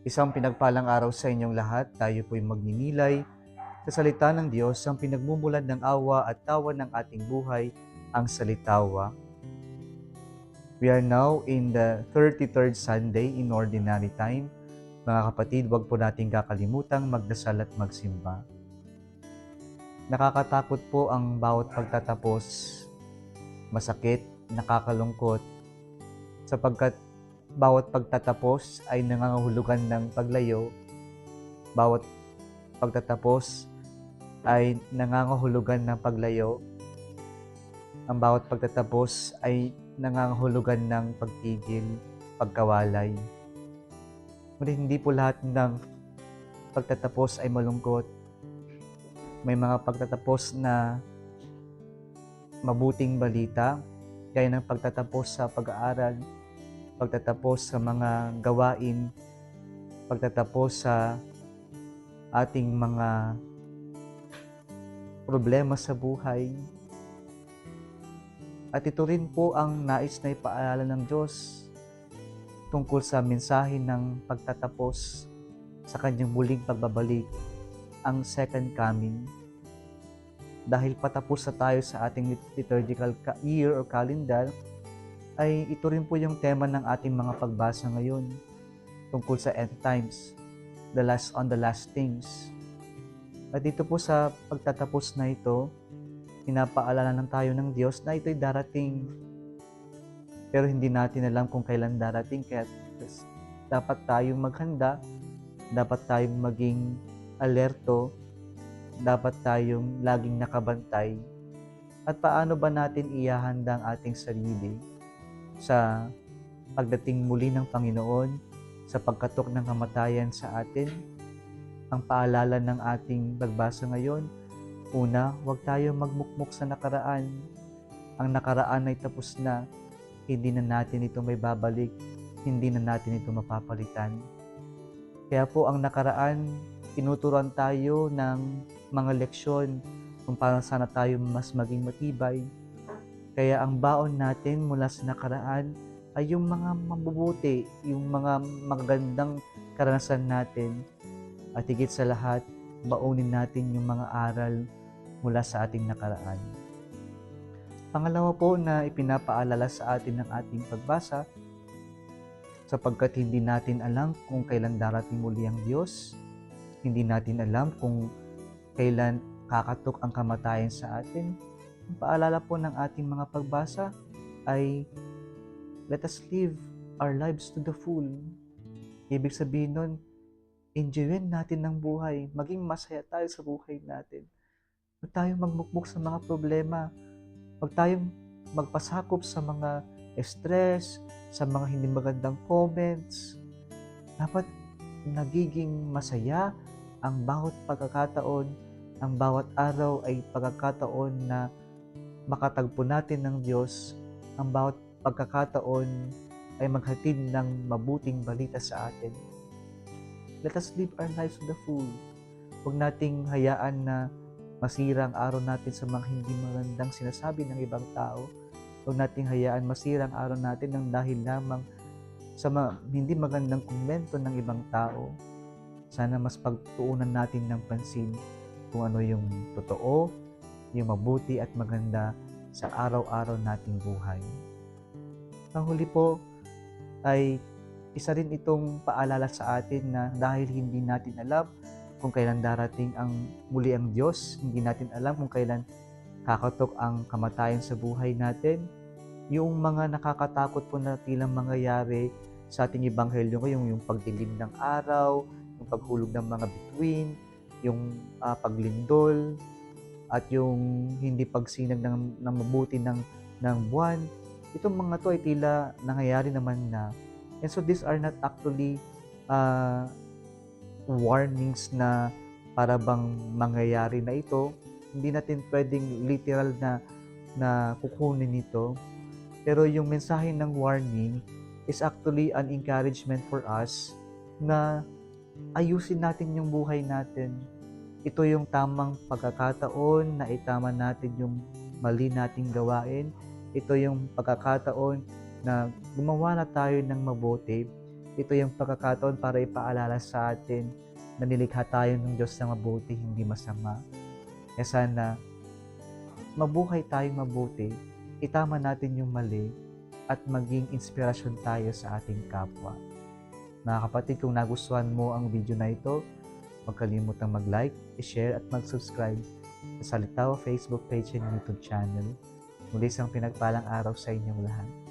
Isang pinagpalang araw sa inyong lahat. Tayo po'y magninilay sa salita ng Diyos, ang pinagmumulan ng awa at tawa ng ating buhay, ang salitawa. We are now in the 33rd Sunday in Ordinary Time. Mga kapatid, huwag po nating kakalimutang magdasal at magsimba. Nakakatakot po ang bawat pagtatapos. Masakit, nakakalungkot, sapagkat bawat pagtatapos ay nangangahulugan ng paglayo. Bawat pagtatapos ay nangangahulugan ng paglayo. Ang bawat pagtatapos ay nangangahulugan ng pagtigil, pagkawalay. Ngunit hindi po lahat ng pagtatapos ay malungkot. May mga pagtatapos na mabuting balita, gaya ng pagtatapos sa pag-aaral, pagtatapos sa mga gawain, pagtatapos sa ating mga problema sa buhay. At ito rin po ang nais na ipaalala ng Diyos tungkol sa mensahe ng pagtatapos sa kanyang muling pagbabalik, ang second coming. Dahil patapos na tayo sa ating liturgical year or calendar, ay ito rin po yung tema ng ating mga pagbasa ngayon tungkol sa end times, the last things. At dito po sa pagtatapos na ito, pinapaalala ng tayo ng Diyos na ito'y darating. Pero hindi natin alam kung kailan darating, kaya dapat tayong maghanda, dapat tayong maging alerto, dapat tayong laging nakabantay. At paano ba natin ihahanda ang ating sarili sa pagdating muli ng Panginoon, sa pagkatok ng kamatayan sa atin? Ang paalala ng ating pagbasa ngayon, una, huwag tayong magmukmok sa nakaraan. Ang nakaraan ay tapos na, hindi na natin ito may babalik, hindi na natin ito mapapalitan. Kaya po ang nakaraan, tinuturuan tayo ng mga leksyon kung paano sana tayo mas maging matibay. Kaya ang baon natin mula sa nakaraan ay yung mga mabubuti, yung mga magagandang karanasan natin. At higit sa lahat, baunin natin yung mga aral mula sa ating nakaraan. Pangalawa po na ipinapaalala sa atin ng ating pagbasa, sapagkat hindi natin alam kung kailan darating muli ang Diyos, hindi natin alam kung kailan kakatok ang kamatayan sa atin. Ang paalala po ng ating mga pagbasa ay, let us live our lives to the full. Ibig sabihin nun, enjoyin natin ng buhay, maging masaya tayo sa buhay natin. Huwag tayong magmukmuk sa mga problema, huwag tayong magpasakop sa mga stress, sa mga hindi magandang comments. Dapat nagiging masaya ang bawat pagkakataon, ang bawat araw ay pagkakataon na makatagpo natin ng Diyos, ang bawat pagkakataon ay maghatid ng mabuting balita sa atin. Let us live our lives to the full. Huwag nating hayaan na masira ang araw natin sa mga hindi magandang sinasabi ng ibang tao. Huwag nating hayaan masira ang araw natin ng dahil lamang sa mga hindi magandang komento ng ibang tao. Sana mas pagtuunan natin ng pansin kung ano yung totoo, yung mabuti at maganda sa araw-araw nating buhay. Panghuli po ay isa rin itong paalala sa atin na dahil hindi natin alam kung kailan darating ang muli ang Diyos, hindi natin alam kung kailan kakatok ang kamatayan sa buhay natin, yung mga nakakatakot po na tilang mangyayari sa ating ebanghelyo ngayong yung pagdilim ng araw, yung paghulog ng mga bituin, yung paglindol, at yung hindi pagsinag ng mabuti ng buwan. Itong mga to ay tila nangyayari naman na. And so these are not actually warnings na para bang mangyayari na ito. Hindi natin pwedeng literal na kukunin ito. Pero yung mensahe ng warning is actually an encouragement for us na ayusin natin yung buhay natin. Ito yung tamang pagkakataon na itama natin yung mali nating gawain. Ito yung pagkakataon na gumawa na tayo ng mabuti ito yung pagkakataon para ipaalala sa atin na nilikha tayo ng Diyos na mabuti, hindi masama. Kaya sana mabuhay tayong mabuti, itama natin yung mali, at maging inspirasyon tayo sa ating kapwa. Mga kapatid, kung nagustuhan mo ang video na ito, huwag kalimutang mag-like, i-share at mag-subscribe sa Salitaw Facebook page and YouTube channel. Muli isang pinagpalang araw sa inyong lahat.